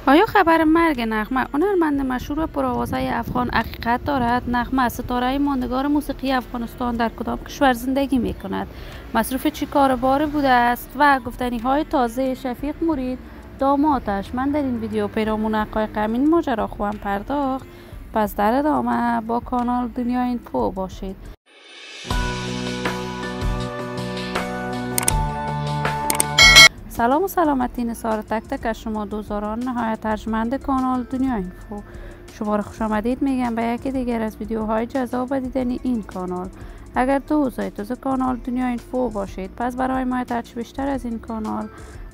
آیا خبر مرگ نغمه هنرمند مشهور و پرآوازه افغان حقیقت دارد؟ نغمه ستاره ماندگار موسیقی افغانستان در کدام کشور زندگی می کند؟ مصروف چه کاربار بوده است؟ و گفتنی های تازه شفیق مرید دامادش. من در این ویدیو پیرامون حقایق همین ماجرا خواهم پرداخت، پس در ادامه با کانال دنیا اینفو باشید. سلام و سلامتی نثار تک تک از شما دوزاران نهایت ارجمند کانال دنیا اینفو. شما را خوش آمدید میگم به یکی دیگر از ویدیوهای جذاب و دیدنی این کانال. اگر دوست کانال دنیا اینفو باشید، پس برای حمایت بیشتر از این کانال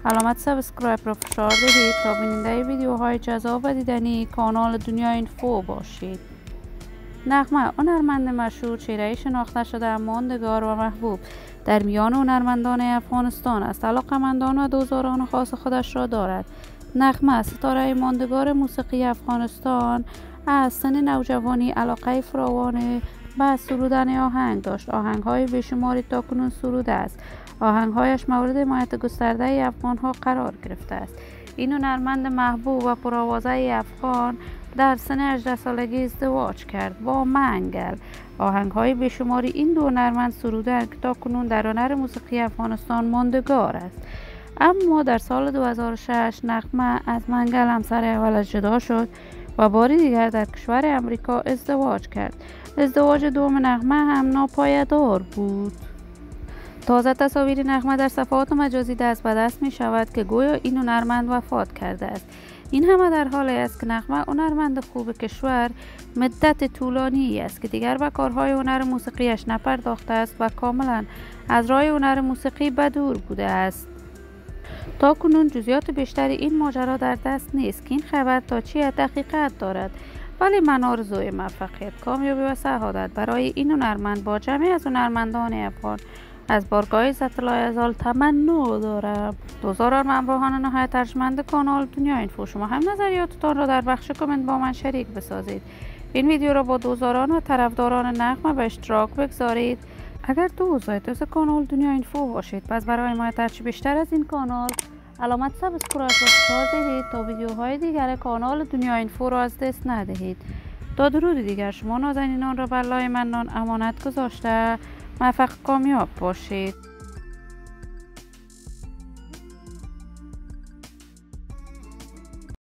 علامت سابسکرایب را فشار دهید تا بیننده ویدیوهای جذاب و دیدنی کانال دنیا اینفو باشید. نغمه هنرمند مشهور، چهره‌ای شناخته شده، ماندگار و محبوب در میان هنرمندان افغانستان است. علاقه‌مندان و دوستداران خاص خودش را دارد. نغمه ستاره ماندگار موسیقی افغانستان از سن نوجوانی علاقه فراوان به سرودن آهنگ داشت. آهنگ‌های بیشماری تاکنون سروده است. آهنگ‌هایش مورد حمایت گسترده افغان‌ها قرار گرفته است. این هنرمند محبوب و پرآوازه افغان در سن 18 سالگی ازدواج کرد با منگل. آهنگ‌های بیشماری این دو هنرمند سرودند که تاکنون در هنر موسیقی افغانستان ماندگار است. اما در سال 2006 نغمه از منگل همسر اولش جدا شد و باری دیگر در کشور امریکا ازدواج کرد. ازدواج دوم نغمه هم ناپایدار بود. تازه تصاویر نغمه در صفحات مجازی دست به دست می شود که گویا این هنرمند وفات کرده است. این همه در حالی است که نغمه هنرمند خوب کشور مدت طولانی است که دیگر به کارهای هنر موسیقیش نپرداخته است و کاملا از راه هنر موسیقی بدور بوده است. تا کنون جزئیات بیشتری این ماجرا در دست نیست که این خبر تا چی حقیقت دارد، ولی من آرزوی موفقیت، کامیابی و سعادت برای این هنرمند با جمعی از هنرمندان افغان از بارگاه عزت لایزال تمنا دارم. دوزاران و همراهان نهایت ارجمند کانال دنیا اینفو، شما هم نظریاتتان را در بخش کامنت با من شریک بسازید. این ویدیو را با دوزاران و طرفداران نغمه به اشتراک بگذارید. اگر دوست کانال دنیا اینفو باشید، پس برای حمایت بیشتر از این کانال علامت سابسکرایب را فشار دهید تا ویدیوهای دیگر کانال دنیا اینفو را از دست ندهید. تا درود دیگر شما نازنینان را بر لای منان امانت گذاشته موفق کامیاب باشید.